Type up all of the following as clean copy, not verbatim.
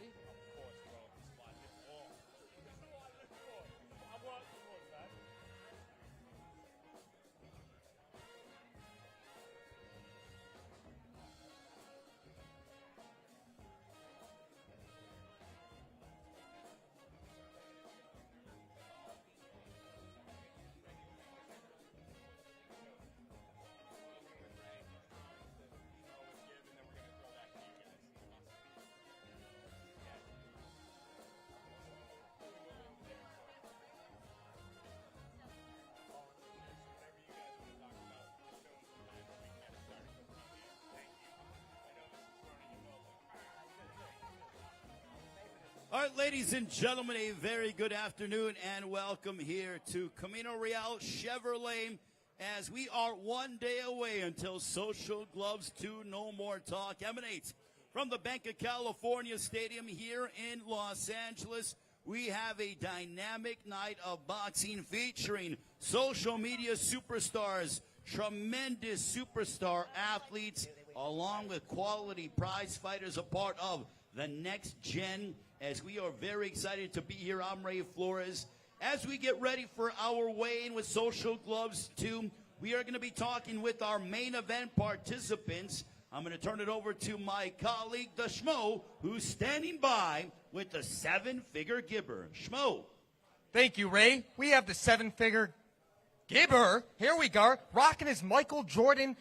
body? Of course, bro. This is what I live for. This is what I live for. I work towards that. All right, ladies and gentlemen, a very good afternoon and welcome here to Camino Real Chevrolet as we are one day away until Social Gloves 2 No More Talk emanates from the Banc of California Stadium here in Los Angeles. We have a dynamic night of boxing featuring social media superstars, tremendous superstar athletes, along with quality prize fighters, a part of the next gen. As we are very excited to be here, I'm Ray Flores. As we get ready for our weigh-in with Social Gloves 2, we are going to be talking with our main event participants. I'm going to turn it over to my colleague, the Schmo, who's standing by with the seven-figure Gibber. Schmo. Thank you, Ray. We have the seven-figure Gibber. Here we go, rocking his Michael Jordan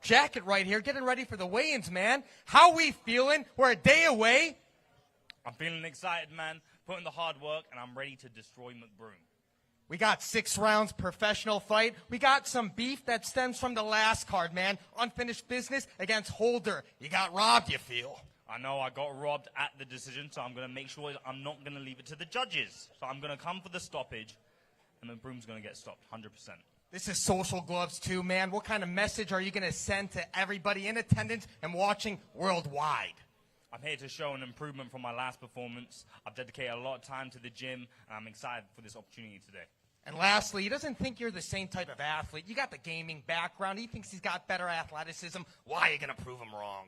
jacket right here, getting ready for the weigh-ins, man. How we feeling? We're a day away. I'm feeling excited, man. Putting the hard work, and I'm ready to destroy McBroom. We got 6 rounds, professional fight. We got some beef that stems from the last card, man. Unfinished business against Holder. You got robbed, you feel. I know I got robbed at the decision, so I'm going to make sure I'm not going to leave it to the judges. So I'm going to come for the stoppage, and McBroom's going to get stopped, 100%. This is Social Gloves 2, man. What kind of message are you going to send to everybody in attendance and watching worldwide? I'm here to show an improvement from my last performance. I've dedicated a lot of time to the gym, and I'm excited for this opportunity today. And lastly, he doesn't think you're the same type of athlete. You got the gaming background. He thinks he's got better athleticism. Why are you going to prove him wrong?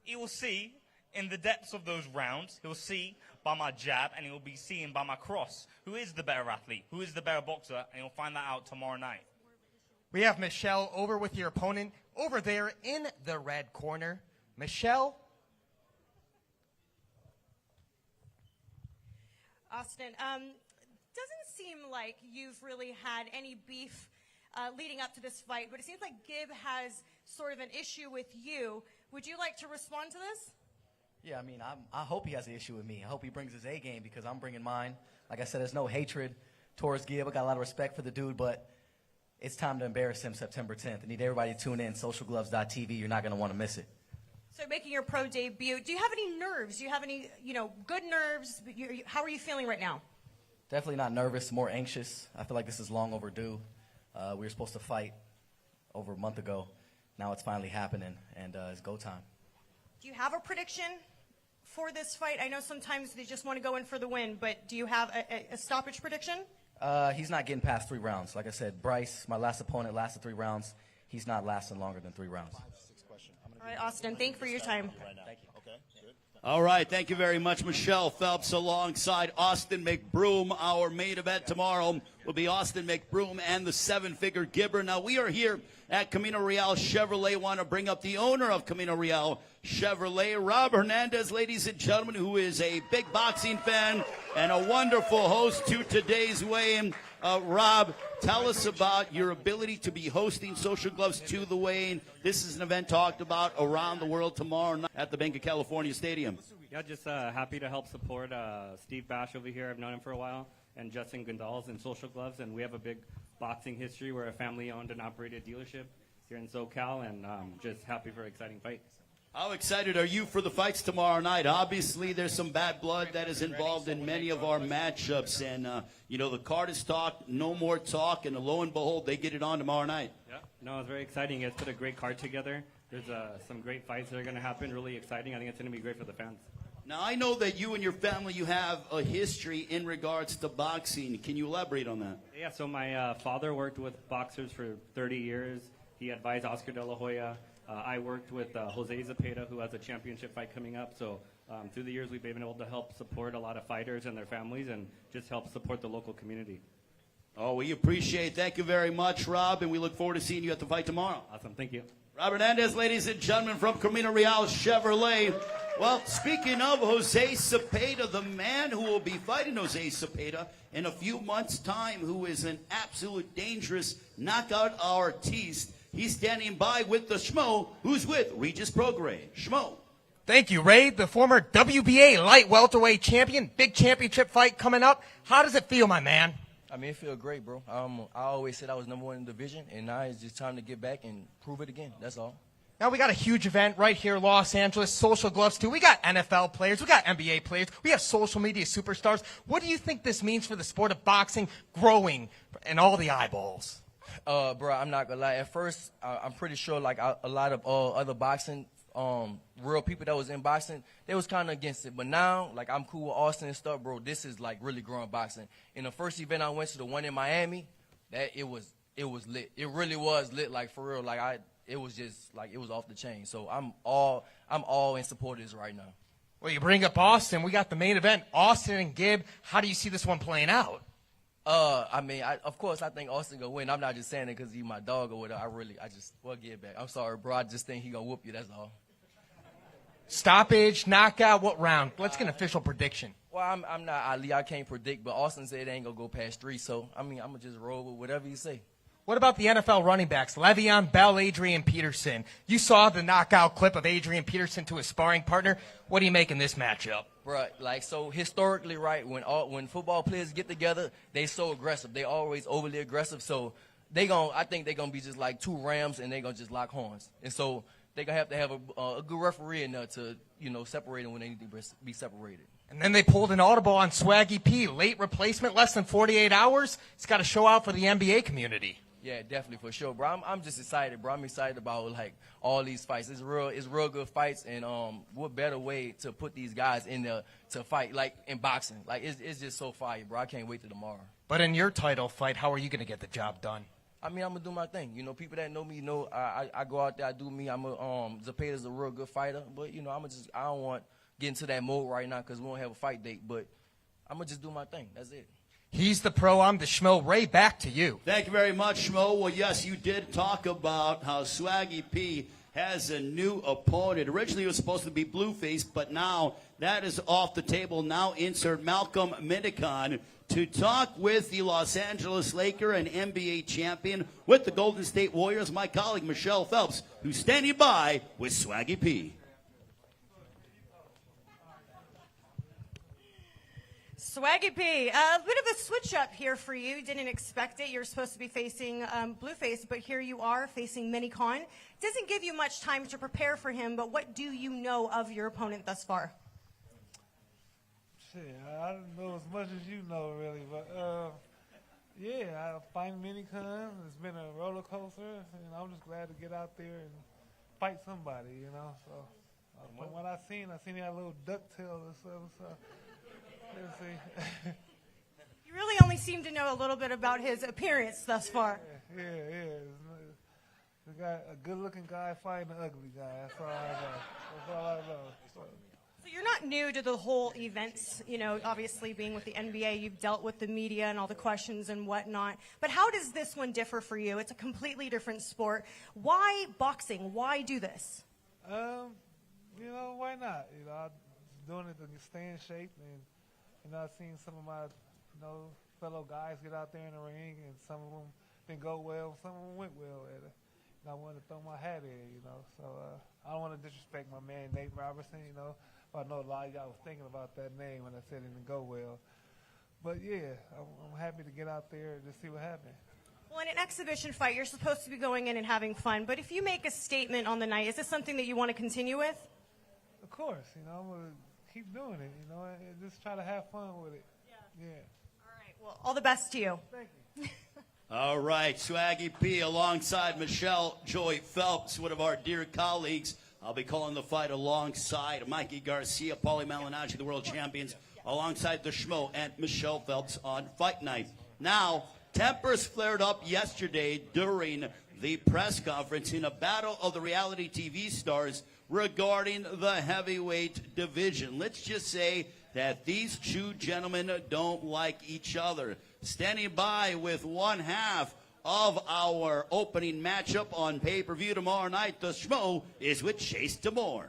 He will see in the depths of those rounds. He'll see by my jab, and he'll be seeing by my cross who is the better athlete, who is the better boxer, and he'll find that out tomorrow night. We have Michelle over with your opponent over there in the red corner. Michelle. Austin, doesn't seem like you've really had any beef leading up to this fight, but it seems like Gib has sort of an issue with you. Would you like to respond to this? Yeah, I mean, I hope he has an issue with me. I hope he brings his A game because I'm bringing mine. Like I said, there's no hatred towards Gib. I got a lot of respect for the dude, but it's time to embarrass him September 10th. I need everybody to tune in, socialgloves.tv. You're not going to want to miss it. So making your pro debut, do you have any nerves? Do you have any, good nerves? How are you feeling right now? Definitely not nervous, more anxious. I feel like this is long overdue. We were supposed to fight over a month ago. Now it's finally happening, and it's go time. Do you have a prediction for this fight? I know sometimes they just want to go in for the win, but do you have a stoppage prediction? He's not getting past 3 rounds. Like I said, Bryce, my last opponent, lasted 3 rounds. He's not lasting longer than 3 rounds. All right, Austin, thank you for your time. Thank you. Okay, good. All right, thank you very much, Michelle Phelps, alongside Austin McBroom. Our main event tomorrow will be Austin McBroom and the seven-figure Gibber. Now, we are here at Camino Real Chevrolet. Want to bring up the owner of Camino Real Chevrolet, Rob Hernandez, ladies and gentlemen, who is a big boxing fan and a wonderful host to today's weigh-in. Rob, tell us about your ability to be hosting Social Gloves 2 the weigh-in. This is an event talked about around the world tomorrow night at the Banc of California Stadium. Yeah, just happy to help support Steve Bash over here. I've known him for a while, and Justin Gonzalez in Social Gloves, and we have a big boxing history. We're a family-owned and operated dealership here in SoCal, and just happy for an exciting fight. How excited are you for the fights tomorrow night? Obviously, there's some bad blood that is involved in many of our matchups. And, the card is talk, no more talk, and lo and behold, they get it on tomorrow night. Yeah, no, it's very exciting. You guys put a great card together. There's some great fights that are going to happen, really exciting. I think it's going to be great for the fans. Now, I know that you and your family, you have a history in regards to boxing. Can you elaborate on that? Yeah, so my father worked with boxers for 30 years. He advised Oscar De La Hoya. I worked with Jose Zepeda, who has a championship fight coming up. So through the years, we've been able to help support a lot of fighters and their families and just help support the local community. Oh, we appreciate it. Thank you very much, Rob, and we look forward to seeing you at the fight tomorrow. Awesome. Thank you. Robert Hernandez, ladies and gentlemen, from Camino Real Chevrolet. Well, speaking of Jose Zepeda, the man who will be fighting Jose Zepeda in a few months' time, who is an absolute dangerous knockout artiste, he's standing by with the Schmo, who's with Regis Prograis. Schmo. Thank you, Ray, the former WBA light welterweight champion. Big championship fight coming up. How does it feel, my man? I mean, it feels great, bro. I always said I was #1 in the division, and now it's just time to get back and prove it again. That's all. Now we got a huge event right here in Los Angeles, Social Gloves too. We got NFL players, we got NBA players, we have social media superstars. What do you think this means for the sport of boxing growing and all the eyeballs? Bro, I'm not gonna lie. At first, I'm pretty sure like a lot of other boxing, real people that was in boxing, they was kind of against it. But now, like I'm cool with Austin and stuff, bro. This is like really growing boxing. In the first event I went to, the one in Miami, it was lit. It really was lit, like for real. Like it was just like it was off the chain. So I'm all in support of this right now. Well, you bring up Austin. We got the main event, Austin and Gib. How do you see this one playing out? I mean, of course, I think Austin gonna win. I'm not just saying it because he's my dog or whatever. Well, get back. I'm sorry, bro. I just think he gonna whoop you. That's all. Stoppage, knockout, what round? Let's get an official prediction. Well, I'm not Ali. I can't predict, but Austin said it ain't gonna go past 3. So I mean, I'm gonna just roll with whatever you say. What about the NFL running backs? Le'Veon Bell, Adrian Peterson. You saw the knockout clip of Adrian Peterson to his sparring partner. What do you make in this matchup? Right, like so historically, right, when football players get together, they so aggressive. They always overly aggressive. So I think they're gonna be just like 2 Rams, and they're gonna just lock horns. And so they're gonna have to have a good referee in there to separate them when they need to be separated. And then they pulled an audible on Swaggy P, late replacement, less than 48 hours. It's got to show out for the NBA community. Yeah, definitely, for sure, bro. I'm just excited, bro. I'm excited about like all these fights. It's real good fights, and what better way to put these guys in there to fight like in boxing? Like it's just so fire, bro. I can't wait till tomorrow. But in your title fight, how are you gonna get the job done? I mean, I'm gonna do my thing. People that know me know I go out there, I do me. Zepeda's a real good fighter, but I don't want to get into that mode right now because we won't have a fight date. But I'm gonna just do my thing. That's it. He's the pro, I'm the schmo. Ray, back to you. Thank you very much, Schmo. Well, yes, you did talk about how Swaggy P has a new opponent. Originally, it was supposed to be Blueface, but now that is off the table. Now insert Malcolm Minicon to talk with the Los Angeles Laker and NBA champion with the Golden State Warriors, my colleague Michelle Phelps, who's standing by with Swaggy P. Swaggy P, a bit of a switch up here for you. Didn't expect it. You're supposed to be facing Blueface, but here you are facing Minicon. Doesn't give you much time to prepare for him, but what do you know of your opponent thus far? Shit, I don't know as much as you know, really, but yeah, I find Minicon. It's been a roller coaster, and I'm just glad to get out there and fight somebody, So from what I seen he had a little ducktail or something. So. Let's see. You really only seem to know a little bit about his appearance thus far. Yeah. We got a good-looking guy fighting an ugly guy. That's all I know. So you're not new to the whole events, obviously being with the NBA, you've dealt with the media and all the questions and whatnot. But how does this one differ for you? It's a completely different sport. Why boxing? Why do this? Why not? I'm doing it to stay in shape, and I've seen some of my, fellow guys get out there in the ring, and some of them didn't go well, some of them went well at it. And I wanted to throw my hat in, So I don't want to disrespect my man Nate Robertson, But I know a lot of y'all was thinking about that name when I said it didn't go well. But yeah, I'm happy to get out there and just see what happens. Well, in an exhibition fight, you're supposed to be going in and having fun. But if you make a statement on the night, is this something that you want to continue with? Of course, I'm going to keep doing it, and just try to have fun with it. Yeah. All right. Well, all the best to you. Thank you. All right, Swaggy P alongside Michelle Joy Phelps, one of our dear colleagues. I'll be calling the fight alongside Mikey Garcia, Paulie Malignaggi, the world champions, alongside the Schmo and Michelle Phelps on Fight Night. Now, tempers flared up yesterday during the press conference in a battle of the reality TV stars regarding the heavyweight division. Let's just say that these two gentlemen don't like each other. Standing by with one half of our opening matchup on pay-per-view tomorrow night, the Schmo is with Chase Demore.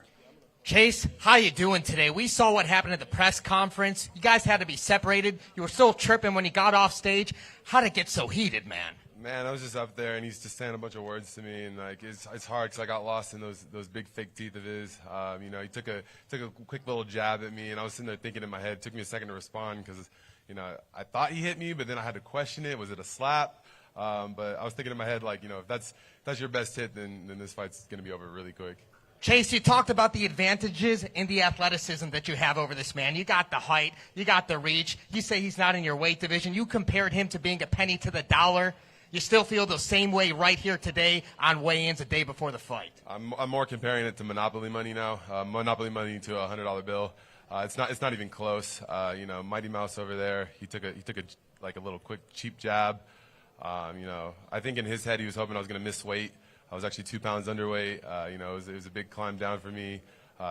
Chase, how you doing today? We saw what happened at the press conference. You guys had to be separated. You were still tripping when he got off stage. How'd it get so heated, man? Man, I was just up there, and he's just saying a bunch of words to me, and like it's hard because I got lost in those big fake teeth of his. You know, he took a quick little jab at me, and I was sitting there thinking in my head. It took me a second to respond because, you know, I thought he hit me, but then I had to question it. Was it a slap? But I was thinking in my head, like, you know, if that's your best hit, then this fight's gonna be over really quick. Chase, you talked about the advantages in the athleticism that you have over this man. You got the height, you got the reach. You say he's not in your weight division. You compared him to being a penny to the dollar. You still feel the same way right here today on weigh-ins a day before the fight? I'm more comparing it to Monopoly money now. Monopoly money to a $100 bill. It's not even close. You know, Mighty Mouse over there, he took a little quick cheap jab. You know, I think in his head he was hoping I was going to miss weight. I was actually 2 pounds underweight. You know, it was a big climb down for me.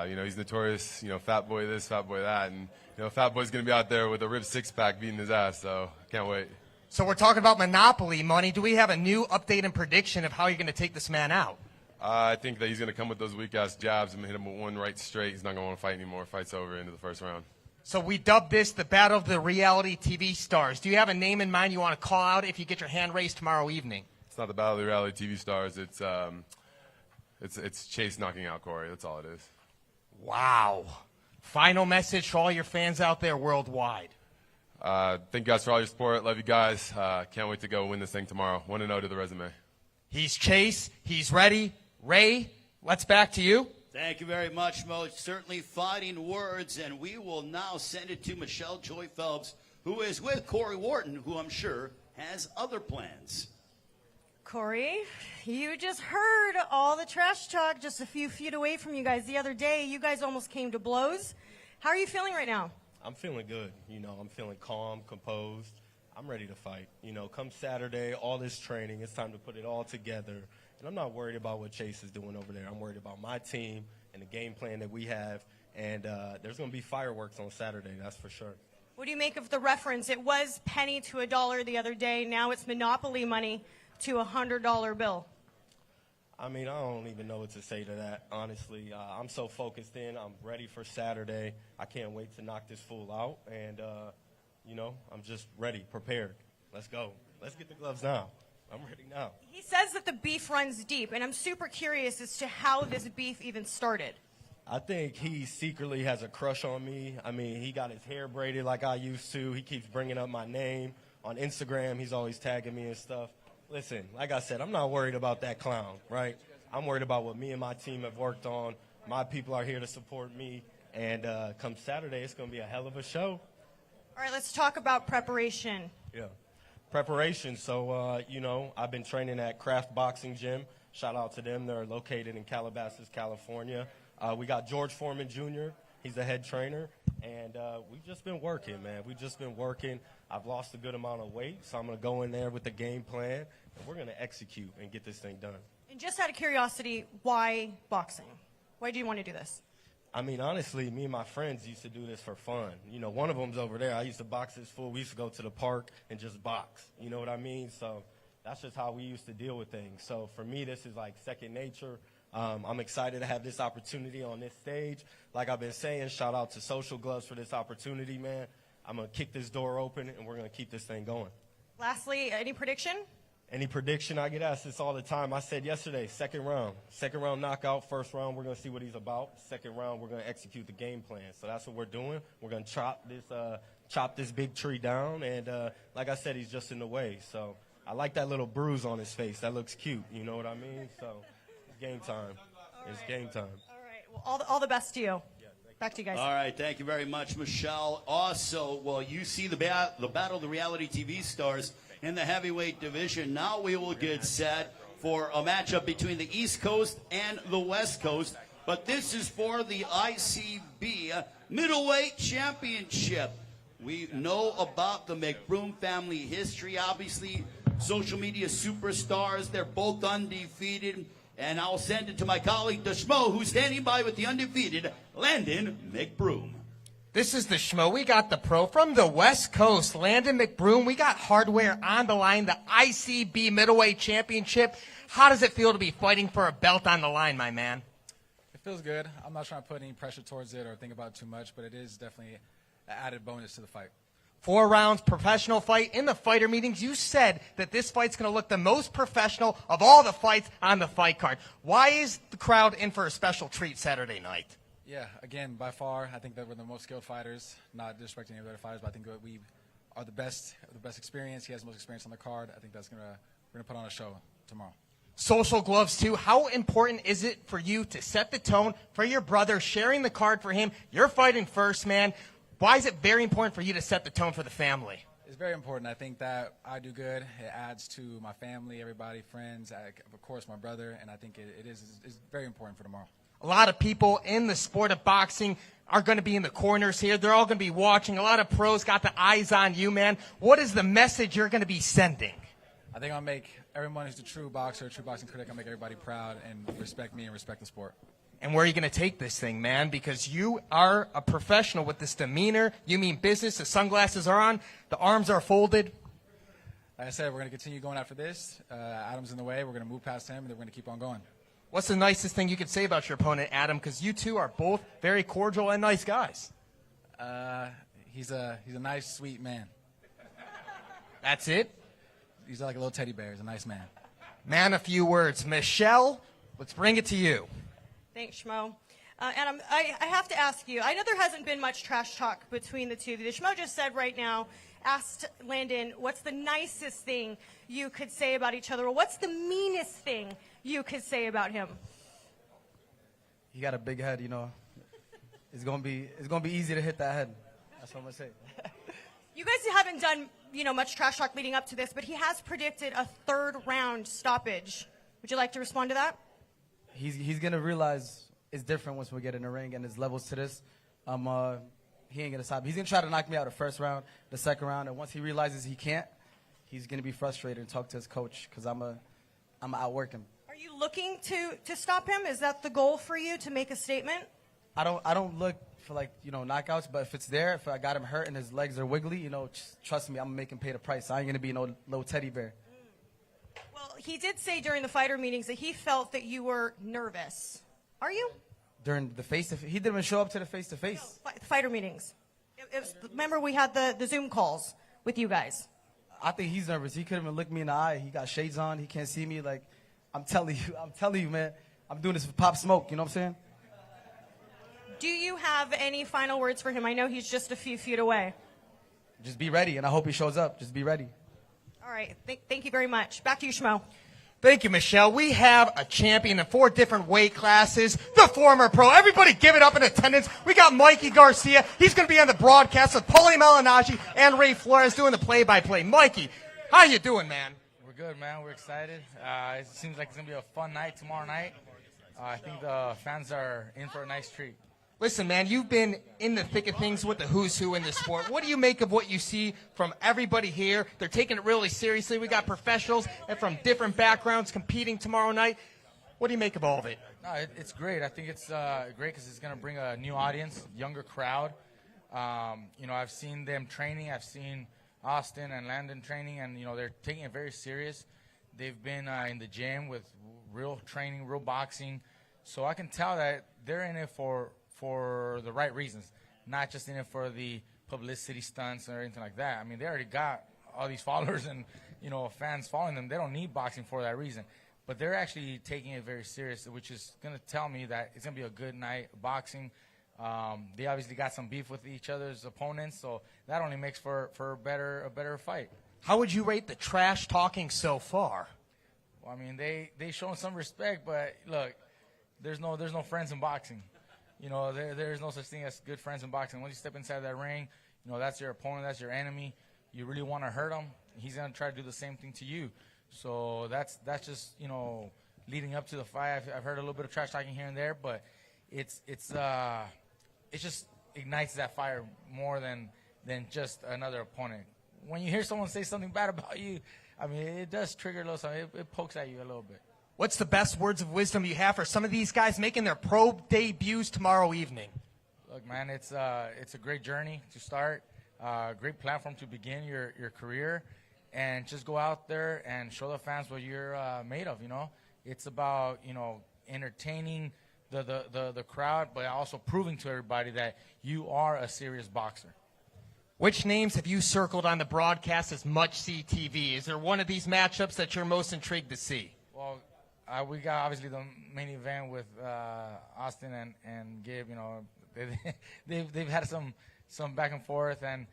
You know, he's notorious, you know, fat boy this, fat boy that. And, you know, fat boy's going to be out there with a ripped six-pack beating his ass, so I can't wait. So we're talking about Monopoly money. Do we have a new update and prediction of how you're going to take this man out? I think that he's going to come with those weak-ass jabs and hit him with one right straight. He's not going to want to fight anymore. Fight's over into the first round. So we dubbed this the Battle of the Reality TV Stars. Do you have a name in mind you want to call out if you get your hand raised tomorrow evening? It's not the Battle of the Reality TV Stars. It's Chase knocking out Corey. That's all it is. Wow. Final message for all your fans out there worldwide. Thank you guys for all your support. Love you guys. Can't wait to go win this thing tomorrow. 1-0 to the resume. He's Chase. He's ready. Ray, let's back to you. Thank you very much, Mo. Certainly fighting words, and we will now send it to Michelle Joy Phelps, who is with Corey Wharton, who I'm sure has other plans. Corey, you just heard all the trash talk just a few feet away from you guys the other day. You guys almost came to blows. How are you feeling right now? I'm feeling good. You know, I'm feeling calm, composed. I'm ready to fight. You know, come Saturday, all this training, it's time to put it all together. And I'm not worried about what Chase is doing over there. I'm worried about my team and the game plan that we have. And there's going to be fireworks on Saturday, that's for sure. What do you make of the reference? It was penny to a dollar the other day. Now it's Monopoly money to a $100 bill. I mean, I don't even know what to say to that, honestly. I'm so focused in. I'm ready for Saturday. I can't wait to knock this fool out. And, you know, I'm just ready, prepared. Let's go. Let's get the gloves now. I'm ready now. He says that the beef runs deep, and I'm super curious as to how this beef even started. I think he secretly has a crush on me. I mean, he got his hair braided like I used to. He keeps bringing up my name. On Instagram, he's always tagging me and stuff. Listen, like I said, I'm not worried about that clown, right? I'm worried about what me and my team have worked on. My people are here to support me. And come Saturday, it's going to be a hell of a show. All right, let's talk about preparation. Yeah. Preparation. So, you know, I've been training at Craft Boxing Gym. Shout out to them. They're located in Calabasas, California. We got George Foreman Jr. He's the head trainer. And we've just been working, man. We've just been working. I've lost a good amount of weight, so I'm going to go in there with the game plan, and we're going to execute and get this thing done. And just out of curiosity, why boxing? Why do you want to do this? I mean, honestly, me and my friends used to do this for fun. You know, one of them's over there. I used to box this fool. We used to go to the park and just box. You know what I mean? So that's just how we used to deal with things. So for me, this is like second nature. I'm excited to have this opportunity on this stage. Like I've been saying, shout out to Social Gloves for this opportunity, man. I'm going to kick this door open, and we're going to keep this thing going. Lastly, any prediction? Any prediction? I get asked this all the time. I said yesterday, second round. Second round knockout. First round, we're going to see what he's about. Second round, we're going to execute the game plan. So that's what we're doing. We're going to chop this big tree down. And like I said, he's just in the way. So I like that little bruise on his face. That looks cute. You know what I mean? So it's game time. It's game time. All right. Well, all the best to you. Back to you guys. All right, thank you very much, Michelle. Also, well, you see the Battle of the Reality TV Stars in the heavyweight division. Now we will get set for a matchup between the East Coast and the West Coast. But this is for the ICB Middleweight Championship. We know about the McBroom family history. Obviously, social media superstars. They're both undefeated. And I'll send it to my colleague, the Schmo, who's standing by with the undefeated Landon McBroom. This is the Schmo. We got the pro from the West Coast, Landon McBroom. We got hardware on the line, the ICB Middleweight Championship. How does it feel to be fighting for a belt on the line, my man? It feels good. I'm not trying to put any pressure towards it or think about it too much, but it is definitely an added bonus to the fight. 4 rounds, professional fight. In the fighter meetings, you said that this fight's going to look the most professional of all the fights on the fight card. Why is the crowd in for a special treat Saturday night? Yeah, again, by far, I think that we're the most skilled fighters. Not disrespecting any of the other fighters, but I think that we are the best experience. He has the most experience on the card. I think we're gonna put on a show tomorrow. Social gloves, too. How important is it for you to set the tone for your brother, sharing the card for him? You're fighting first, man. Why is it very important for you to set the tone for the family? It's very important. I think that I do good. It adds to my family, everybody, friends, of course, my brother, and I think it's very important for tomorrow. A lot of people in the sport of boxing are going to be in the corners here. They're all going to be watching. A lot of pros got the eyes on you, man. What is the message you're going to be sending? I think I'll make everyone who's a true boxer, a true boxing critic, I'll make everybody proud and respect me and respect the sport. And where are you going to take this thing, man? Because you are a professional with this demeanor. You mean business. The sunglasses are on. The arms are folded. Like I said, we're going to continue going after this. Adam's in the way. We're going to move past him, and then we're going to keep on going. What's the nicest thing you could say about your opponent, Adam? Because you two are both very cordial and nice guys. He's a nice, sweet man. That's it? He's like a little teddy bear. He's a nice man. Man, a few words. Michelle, let's bring it to you. Thanks, Schmo. Adam, I have to ask you, I know there hasn't been much trash talk between the two of you. Schmo just said right now, asked Landon, what's the nicest thing you could say about each other? Or what's the meanest thing you could say about him? He got a big head, you know. It's gonna be easy to hit that head. That's what I'm gonna say. You guys haven't done, much trash talk leading up to this, but he has predicted a 3rd round stoppage. Would you like to respond to that? He's gonna realize it's different once we get in the ring, and there's levels to this. He ain't gonna stop. He's gonna try to knock me out the 1st round, the 2nd round, and once he realizes he can't, he's gonna be frustrated and talk to his coach because I'm outwork him. Are you looking to stop him? Is that the goal for you, to make a statement? I don't look for knockouts, but if it's there, if I got him hurt and his legs are wiggly, trust me, I'm gonna make him pay the price. I ain't gonna be no little teddy bear. Well, he did say during the fighter meetings that he felt that you were nervous. Are you? During the face-to-face? He didn't even show up to the face-to-face. No, fighter meetings. Remember we had the Zoom calls with you guys. I think he's nervous. He couldn't even look me in the eye. He got shades on. He can't see me. Like, I'm telling you, man. I'm doing this for Pop Smoke. You know what I'm saying? Do you have any final words for him? I know he's just a few feet away. Just be ready, and I hope he shows up. Just be ready. All right. Thank you very much. Back to you, Schmo. Thank you, Michelle. We have a champion in 4 different weight classes, the former pro. Everybody give it up in attendance. We got Mikey Garcia. He's going to be on the broadcast with Paulie Malignaggi and Ray Flores doing the play-by-play. Mikey, how you doing, man? We're good, man. We're excited. It seems like it's going to be a fun night tomorrow night. I think the fans are in for a nice treat. Listen, man, you've been in the thick of things with the who's who in this sport. What do you make of what you see from everybody here? They're taking it really seriously. We got professionals and from different backgrounds competing tomorrow night. What do you make of all of it? No, it's great. I think it's great because it's going to bring a new audience, younger crowd. I've seen them training. I've seen Austin and Landon training, and, they're taking it very serious. They've been in the gym with real training, real boxing. So I can tell that they're in it for the right reasons, not just in it for the publicity stunts or anything like that. I mean, they already got all these followers and, fans following them. They don't need boxing for that reason. But they're actually taking it very serious, which is going to tell me that it's going to be a good night of boxing. They obviously got some beef with each other's opponents, so that only makes for a better fight. How would you rate the trash talking so far? Well, I mean, they shown some respect, but look, there's no friends in boxing. There's no such thing as good friends in boxing. Once you step inside that ring, that's your opponent, that's your enemy. You really want to hurt him, he's going to try to do the same thing to you. So that's just, leading up to the fight. I've heard a little bit of trash talking here and there, but it just ignites that fire more than just another opponent. When you hear someone say something bad about you, I mean, it does trigger a little something. It pokes at you a little bit. What's the best words of wisdom you have for some of these guys making their pro debuts tomorrow evening? Look, man, it's a great journey to start, great platform to begin your career, and just go out there and show the fans what you're made of, you know. It's about, you know, entertaining the crowd, but also proving to everybody that you are a serious boxer. Which names have you circled on the broadcast as must-see TV? Is there one of these matchups that you're most intrigued to see? Well, we got obviously the main event with Austin and Gib. You know, they've had some back and forth, and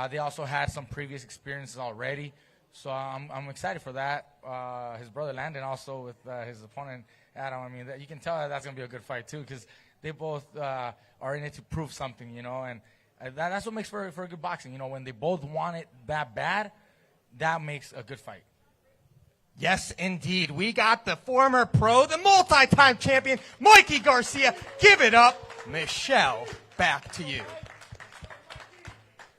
they also had some previous experiences already. So I'm excited for that. His brother Landon also with his opponent Adam. I mean, you can tell that that's gonna be a good fight too, because they both are in it to prove something, you know, and that's what makes for a good boxing. You know, when they both want it that bad, that makes a good fight. Yes, indeed. We got the former pro, the multi-time champion, Mikey Garcia. Give it up. Michelle, back to you.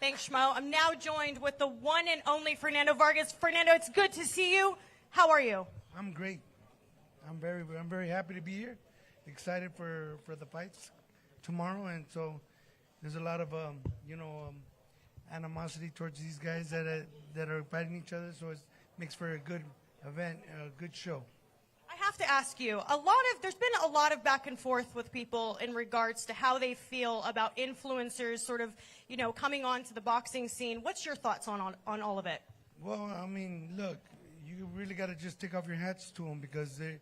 Thanks, Schmo. I'm now joined with the one and only Fernando Vargas. Fernando, it's good to see you. How are you? I'm great. I'm very happy to be here. Excited for the fights tomorrow, and so there's a lot of animosity towards these guys that are fighting each other. So it makes for a good event, a good show. I have to ask you, there's been a lot of back and forth with people in regards to how they feel about influencers sort of, you know, coming onto the boxing scene. What's your thoughts on all of it? Well, I mean, look, you really got to just take off your hats to them because they,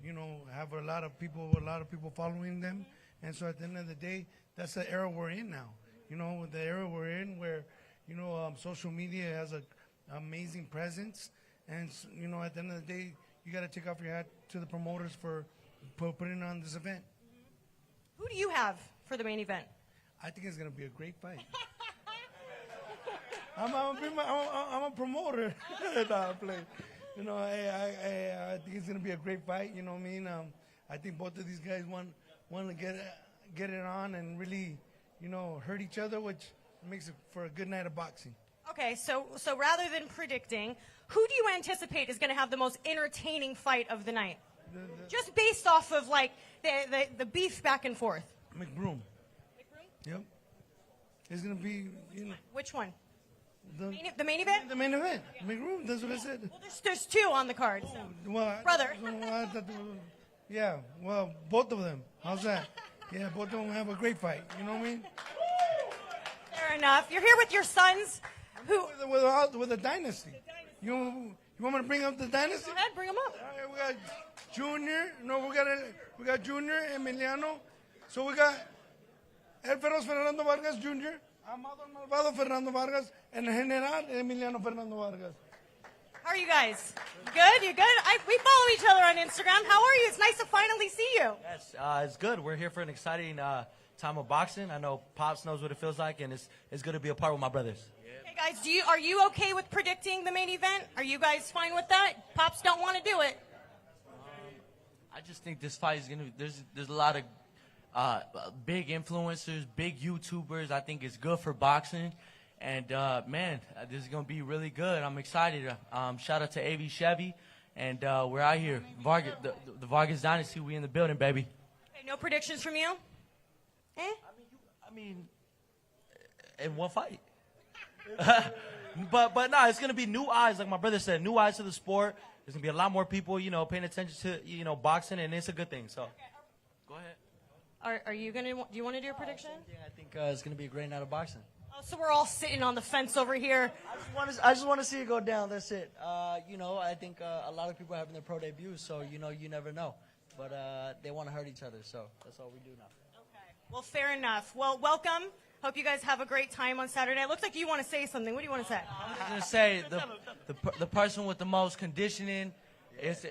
you know, have a lot of people following them. And so at the end of the day, that's the era we're in now. You know, the era we're in where, you know, social media has an amazing presence. And, you know, at the end of the day, you got to take off your hat to the promoters for putting on this event. Who do you have for the main event? I think it's going to be a great fight. I'm a promoter. No, play. You know, I think it's going to be a great fight. You know what I mean? I think both of these guys want to get it on and really, you know, hurt each other, which makes it for a good night of boxing. Okay, so rather than predicting, who do you anticipate is going to have the most entertaining fight of the night? Just based off of, like, the beef back and forth. McBroom. Yep. It's going to be, you know. Which one? The main event? The main event. McBroom, that's what I said. Well, there's two on the card. So. Well, brother. Yeah, well, both of them. How's that? Yeah, both of them have a great fight. You know what I mean? Fair enough. You're here with your sons. Who? With a dynasty. You want me to bring up the dynasty? Go ahead, bring them up. All right, we got Junior. No, we got Junior, Emiliano. So we got El Feroz Fernando Vargas Jr., Amado Malvado Fernando Vargas, and General Emiliano Fernando Vargas. How are you guys? Good? You good? We follow each other on Instagram. How are you? It's nice to finally see you. Yes, it's good. We're here for an exciting time of boxing. I know Pops knows what it feels like, and it's good to be a part with my brothers. Hey guys, are you okay with predicting the main event? Are you guys fine with that? Pops don't want to do it. I just think this fight is gonna. There's a lot of big influencers, big YouTubers. I think it's good for boxing, and man, this is gonna be really good. I'm excited. Shout out to AV Chevy, and we're out here. Vargas, the Vargas dynasty. We in the building, baby. Okay, no predictions from you? I mean, in one fight. but no, it's gonna be new eyes, like my brother said, new eyes to the sport. There's gonna be a lot more people, you know, paying attention to, you know, boxing, and it's a good thing. So, go ahead. Are you gonna? Do you want to do a prediction? I think it's gonna be a great night of boxing. Oh, so we're all sitting on the fence over here. I just want to see it go down. That's it. You know, I think a lot of people are having their pro debuts, so you know, you never know. But they want to hurt each other, so that's all we do now. Okay. Well, fair enough. Well, welcome. Hope you guys have a great time on Saturday. It looks like you want to say something. What do you want to say? I was gonna say the person with the most conditioning is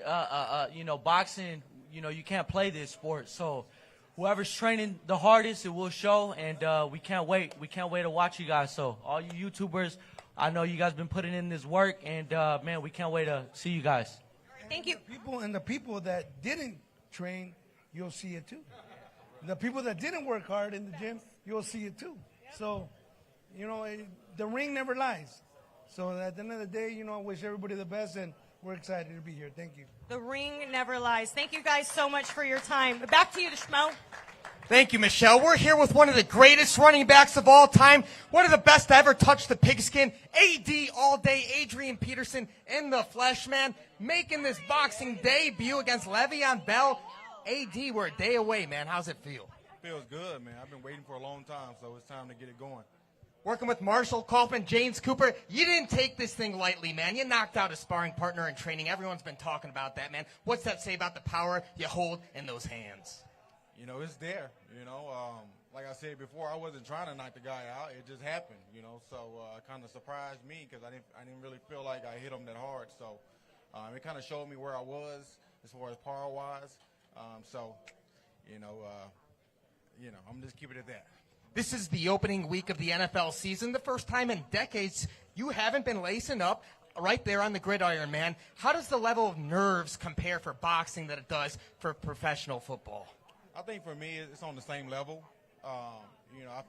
you know, boxing. You know, you can't play this sport, so whoever's training the hardest, it will show, and we can't wait. We can't wait to watch you guys. So all you YouTubers, I know you guys been putting in this work, and man, we can't wait to see you guys. Thank you. The people that didn't train, you'll see it too. The people that didn't work hard in the gym, you'll see it too. So, you know, the ring never lies. So at the end of the day, I wish everybody the best, and we're excited to be here. Thank you. The ring never lies. Thank you guys so much for your time. Back to you, Schmo. Thank you, Michelle. We're here with one of the greatest running backs of all time, one of the best to ever touch the pigskin, AD all day, Adrian Peterson in the flesh, man, making this boxing debut against Le'Veon Bell. AD, we're a day away, man. How's it feel? Feels good, man. I've been waiting for a long time, so it's time to get it going. Working with Marshall Kaufman, James Cooper, you didn't take this thing lightly, man. You knocked out a sparring partner in training. Everyone's been talking about that, man. What's that say about the power you hold in those hands? It's there. Like I said before, I wasn't trying to knock the guy out. It just happened, So it kind of surprised me because I didn't really feel like I hit him that hard. So it kind of showed me where I was as far as power-wise. I'm just keeping it at that. This is the opening week of the NFL season. The first time in decades you haven't been lacing up right there on the gridiron, man. How does the level of nerves compare for boxing that it does for professional football? I think for me, it's on the same level. I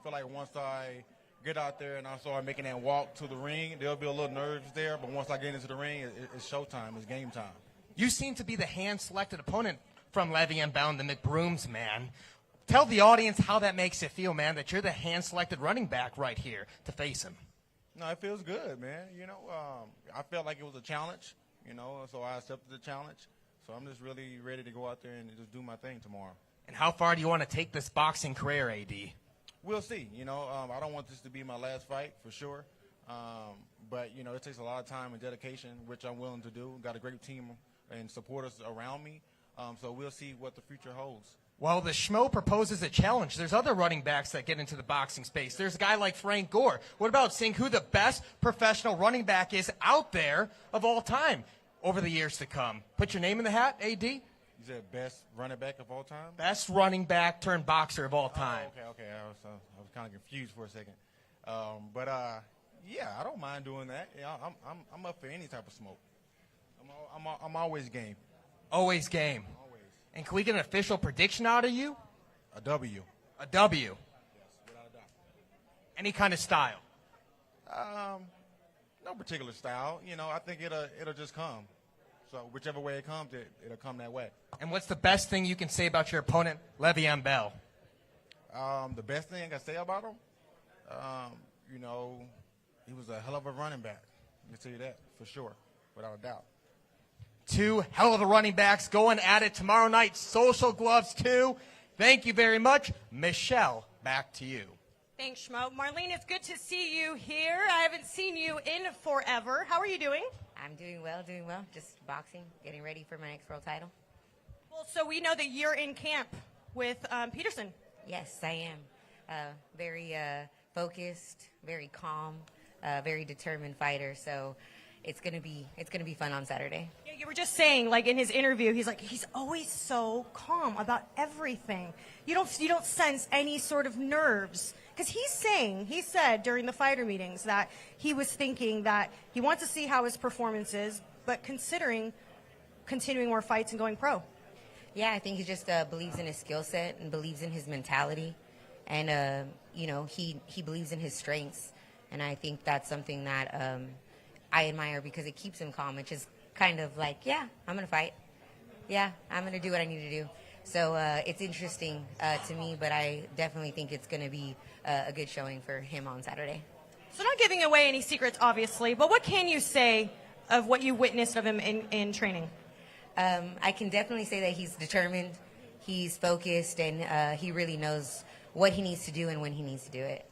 feel like once I get out there and I start making that walk to the ring, there'll be a little nerves there. But once I get into the ring, it's showtime. It's game time. You seem to be the hand-selected opponent from Le'Veon Bell and the McBrooms, man. Tell the audience how that makes you feel, man, that you're the hand-selected running back right here to face him. No, it feels good, man. I felt like it was a challenge, so I accepted the challenge. So I'm just really ready to go out there and just do my thing tomorrow. And how far do you want to take this boxing career, AD? We'll see. I don't want this to be my last fight for sure. But it takes a lot of time and dedication, which I'm willing to do. Got a great team and supporters around me. So we'll see what the future holds. Well, the Schmo proposes a challenge. There's other running backs that get into the boxing space. There's a guy like Frank Gore. What about seeing who the best professional running back is out there of all time over the years to come? Put your name in the hat, AD. You said best running back of all time? Best running back turned boxer of all time. Oh, okay. I was kind of confused for a second. Yeah, I don't mind doing that. Yeah, I'm up for any type of smoke. I'm always game. Always game. And can we get an official prediction out of you? A W. A W. Yes, without a doubt. Any kind of style? No particular style. I think it'll just come. So whichever way it comes, it'll come that way. And what's the best thing you can say about your opponent, Le'Veon Bell? The best thing I can say about him, he was a hell of a running back. Let me tell you that for sure, without a doubt. Two hell of a running backs going at it tomorrow night. Social Gloves 2. Thank you very much. Michelle, back to you. Thanks, Schmo. Marlene, it's good to see you here. I haven't seen you in forever. How are you doing? I'm doing well. Just boxing, getting ready for my next world title. Well, so we know that you're in camp with Peterson. Yes, I am. Very focused, very calm, very determined fighter. So it's gonna be fun on Saturday. Yeah, you were just saying, like in his interview, he's always so calm about everything. You don't sense any sort of nerves. Because he said during the fighter meetings that he was thinking that he wants to see how his performance is, but considering continuing more fights and going pro. Yeah, I think he just believes in his skill set and believes in his mentality. And, he believes in his strengths. And I think that's something that I admire because it keeps him calm. It's just kind of like, yeah, I'm going to fight. Yeah, I'm going to do what I need to do. So it's interesting to me, but I definitely think it's going to be a good showing for him on Saturday. So not giving away any secrets, obviously, but what can you say of what you witnessed of him in training? I can definitely say that he's determined, he's focused, and he really knows what he needs to do and when he needs to do it.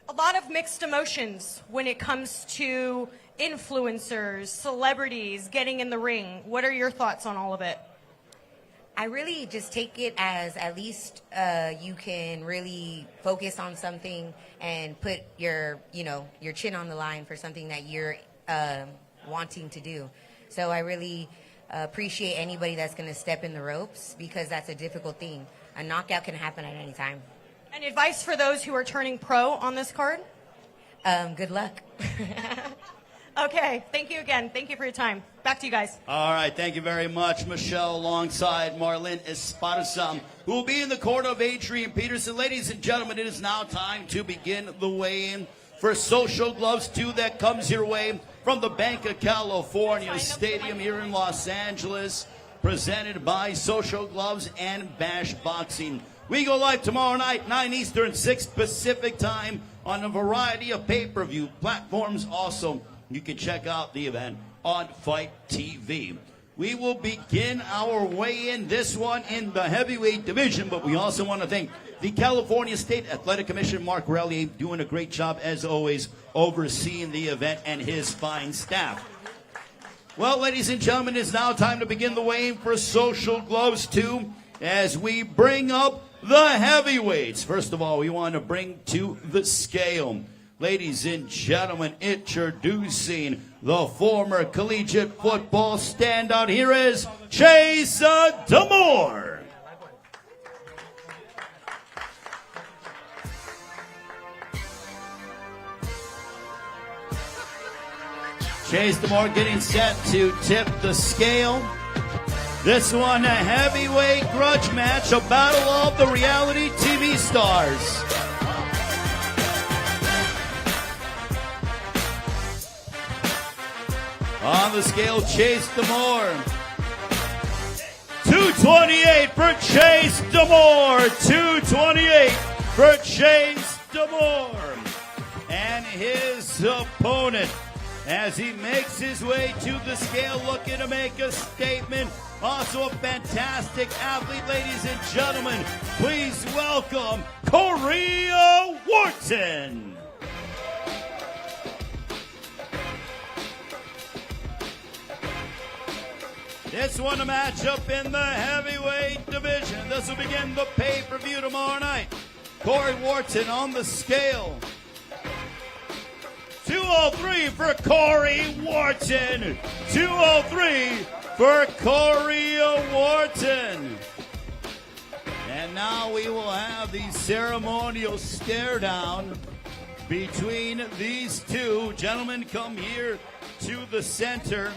A lot of mixed emotions when it comes to influencers, celebrities getting in the ring. What are your thoughts on all of it? I really just take it as at least you can really focus on something and put your chin on the line for something that you're wanting to do. So I really appreciate anybody that's going to step in the ropes because that's a difficult thing. A knockout can happen at any time. Any advice for those who are turning pro on this card? Good luck. Okay, thank you again. Thank you for your time. Back to you guys. All right, thank you very much, Michelle, alongside Marlene Esparza, who will be in the court of Adrian Peterson. Ladies and gentlemen, it is now time to begin the weigh-in for Social Gloves 2 that comes your way from the Banc of California Stadium here in Los Angeles, presented by Social Gloves and Bash Boxing. We go live tomorrow night, 9 Eastern, 6 Pacific time on a variety of pay-per-view platforms. Also, you can check out the event on FITE TV. We will begin our weigh-in, this one in the heavyweight division, but we also want to thank the California State Athletic Commission, Mark Relier, doing a great job, as always, overseeing the event and his fine staff. Well, ladies and gentlemen, it's now time to begin the weigh-in for Social Gloves 2 as we bring up the heavyweights. First of all, we want to bring to the scale. Ladies and gentlemen, introducing the former collegiate football standout. Here is Chase D'Amore. Chase D'Amore getting set to tip the scale. This one, a heavyweight grudge match, a battle of the reality TV stars. On the scale, Chase D'Amore. 228 for Chase D'Amore. 228 for Chase D'Amore. And his opponent, as he makes his way to the scale, looking to make a statement. Also a fantastic athlete, ladies and gentlemen. Please welcome Corey Wharton. This one a matchup in the heavyweight division. This will begin the pay-per-view tomorrow night. Corey Wharton on the scale. 203 for Corey Wharton. 203 for Corey Wharton. And now we will have the ceremonial stare down between these two. Gentlemen, come here to the center.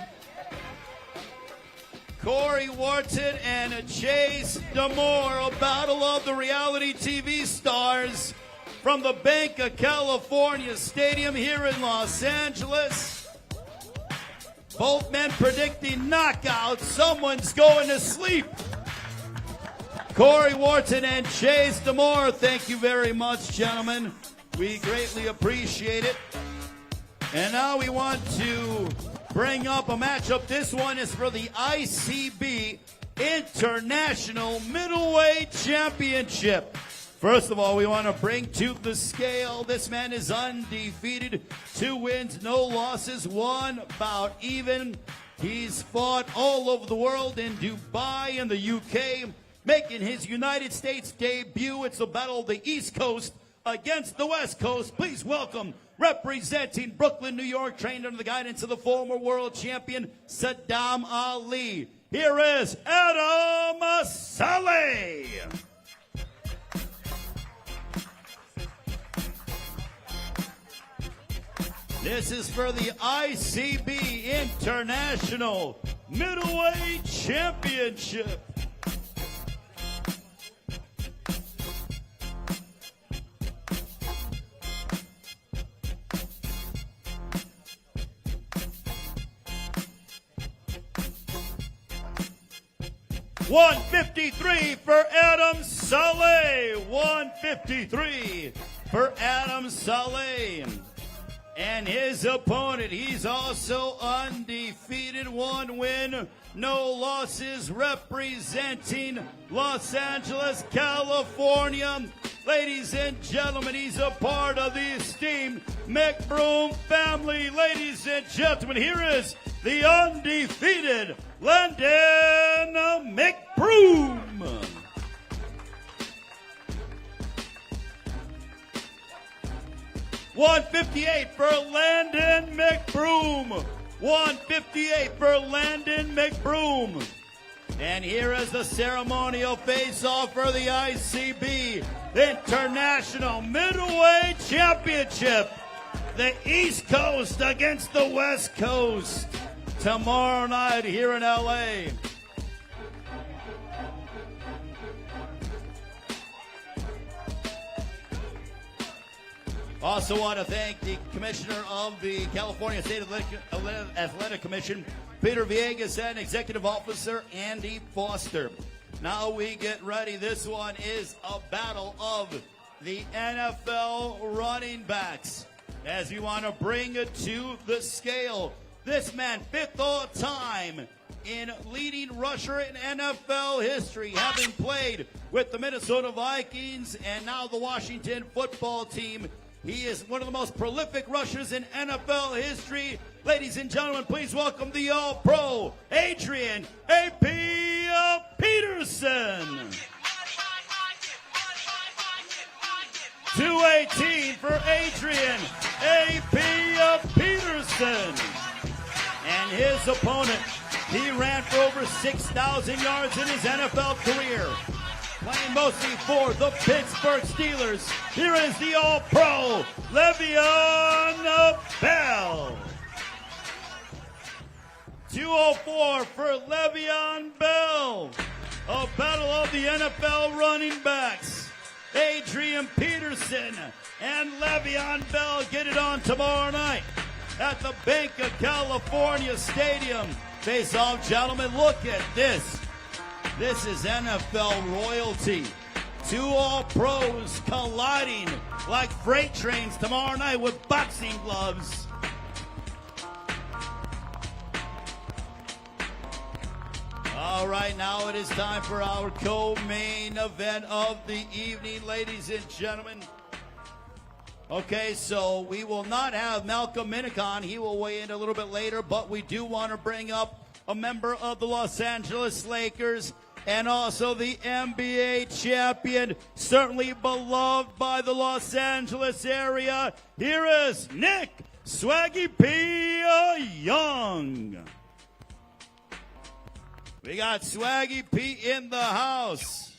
Corey Wharton and Chase D'Amore, a battle of the reality TV stars from the Banc of California Stadium here in Los Angeles. Both men predicting knockouts. Someone's going to sleep. Corey Wharton and Chase D'Amore, thank you very much, gentlemen. We greatly appreciate it. And now we want to bring up a matchup. This one is for the ICB International Middleweight Championship. First of all, we want to bring to the scale. This man is undefeated. 2 wins, no losses, 1 bout even. He's fought all over the world, in Dubai and the UK, making his United States debut. It's a battle of the East Coast against the West Coast. Please welcome, representing Brooklyn, New York, trained under the guidance of the former world champion Saddam Ali. Here is Adam Saleh. This is for the ICB International Middleweight Championship. $153 for Adam Saleh. $153 for Adam Saleh. And his opponent, he's also undefeated, 1 win, no losses, representing Los Angeles, California. Ladies and gentlemen, he's a part of the esteemed McBroom family. Ladies and gentlemen, here is the undefeated Landon McBroom. $158 for Landon McBroom. $158 for Landon McBroom. And here is the ceremonial face-off for the ICB International Middleweight Championship. The East Coast against the West Coast tomorrow night here in LA. Also want to thank the Commissioner of the California State Athletic Commission, Peter Vargas, and Executive Officer Andy Foster. Now we get ready. This one is a battle of the NFL running backs. As we want to bring it to the scale, this man, 5th all time in leading rusher in NFL history, having played with the Minnesota Vikings and now the Washington football team. He is one of the most prolific rushers in NFL history. Ladies and gentlemen, please welcome the All-Pro, Adrian A.P. Peterson. 218 for Adrian A.P. Peterson. And his opponent, he ran for over 6,000 yards in his NFL career, playing mostly for the Pittsburgh Steelers. Here is the All-Pro, Le'Veon Bell. 204 for Le'Veon Bell. A battle of the NFL running backs. Adrian Peterson and Le'Veon Bell get it on tomorrow night at the Banc of California Stadium. Face off, gentlemen. Look at this. This is NFL royalty. 2 All-Pros colliding like freight trains tomorrow night with boxing gloves. All right, now it is time for our co-main event of the evening, ladies and gentlemen. Okay, so we will not have Malcolm Minicon. He will weigh in a little bit later, but we do want to bring up a member of the Los Angeles Lakers and also the NBA champion, certainly beloved by the Los Angeles area. Here is Nick Swaggy P. Young. We got Swaggy P in the house.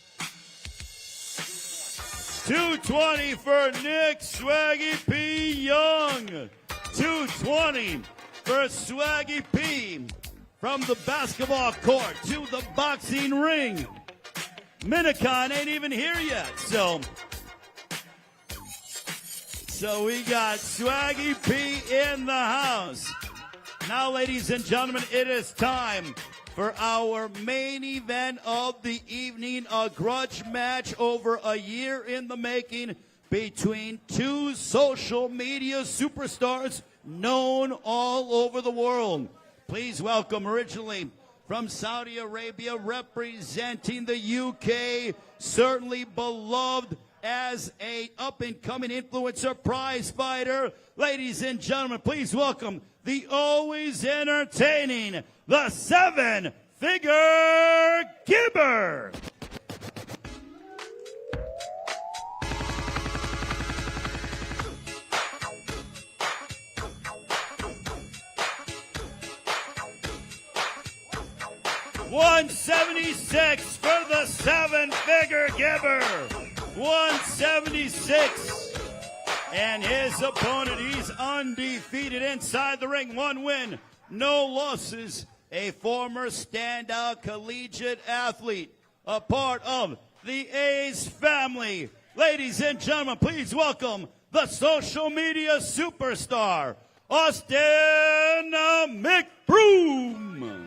220 for Nick Swaggy P. Young. 220 for Swaggy P. From the basketball court to the boxing ring. Minicon ain't even here yet. So we got Swaggy P in the house. Now, ladies and gentlemen, it is time for our main event of the evening, a grudge match over a year in the making between 2 social media superstars known all over the world. Please welcome, originally from Saudi Arabia, representing the UK, certainly beloved as a up-and-coming influencer prize fighter. Ladies and gentlemen, please welcome the always entertaining, the 7-figure Gibber. $176 for the 7-figure Gibber. 176. And his opponent, he's undefeated inside the ring. 1 win, no losses. A former standout collegiate athlete, a part of the A's family. Ladies and gentlemen, please welcome the social media superstar, Austin McBroom.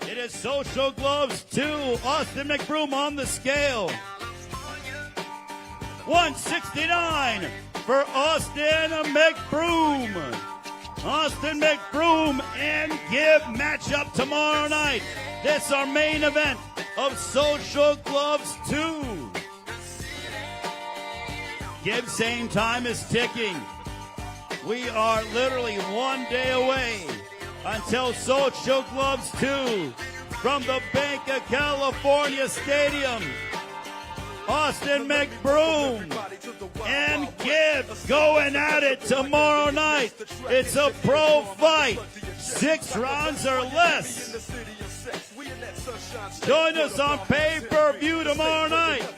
It is Social Gloves 2. Austin McBroom on the scale. 169 for Austin McBroom. Austin McBroom and Gib matchup tomorrow night. This is our main event of Social Gloves 2. Gib saying time is ticking. We are literally 1 day away until Social Gloves 2 from the Banc of California Stadium. Austin McBroom and Gib going at it tomorrow night. It's a pro fight. 6 rounds or less. Join us on pay-per-view tomorrow night.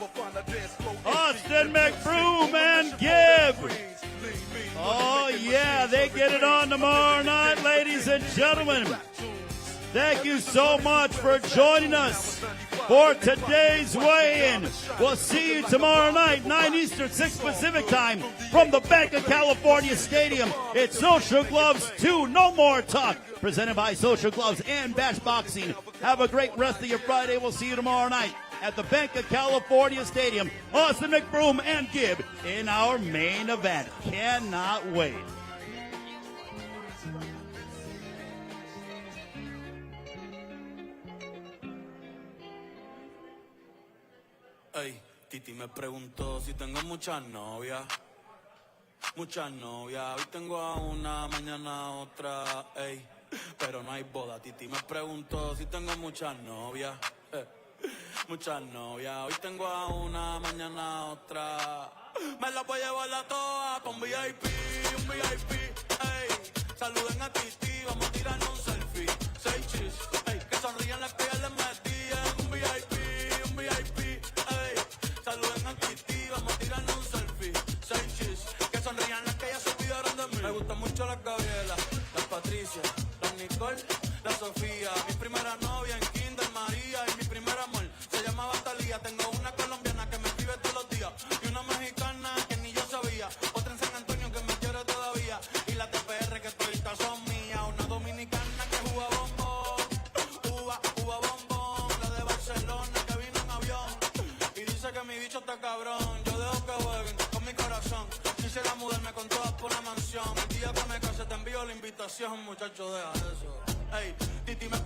Austin McBroom and Gib. Oh, yeah, they get it on tomorrow night, ladies and gentlemen. Thank you so much for joining us for today's weigh-in. We'll see you tomorrow night, 9 Eastern, 6 Pacific time, from the Banc of California Stadium. It's Social Gloves 2, No More Talk, presented by Social Gloves and Bash Boxing. Have a great rest of your Friday. We'll see you tomorrow night at the Banc of California Stadium. Austin, McBroom, and Gib in our main event. Cannot wait. Ey, Titi me preguntó si tengo muchas novias. Muchas novias. Hoy tengo a una, mañana a otra. Ey, pero no hay boda. Titi me preguntó si tengo muchas novias. Muchas novias. Hoy tengo a una, mañana a otra. Me la voy a llevar a todas pa' un VIP, un VIP. Ey, saluden a Titi, vamos a tirarnos un selfie. 6 chis, ey, que sonrían las que ya les metí en un VIP, un VIP. Ey, saluden a Titi, vamos a tirarnos un selfie. 6 chis, que sonrían las que ya se olvidaron de mí. Me gustan mucho las Gabriela, las Patricia, las Nicole, la Sofía. Mi primera novia en Kinder María y mi primer amor se llamaba Talía. Tengo una colombiana que me escribe todos los días y una mexicana que ni yo sabía. Otra en San Antonio que me quiere todavía y la TPR que toditas son mías. Una dominicana que juega bombón, juega bombón. La de Barcelona que vino en avión y dice que mi bicho está cabrón. Yo dejo que jueguen con mi corazón. Quisiera mudarme con todas por una mansión. El día que me case te envío la invitación, muchacho, deja eso. Ey, Titi me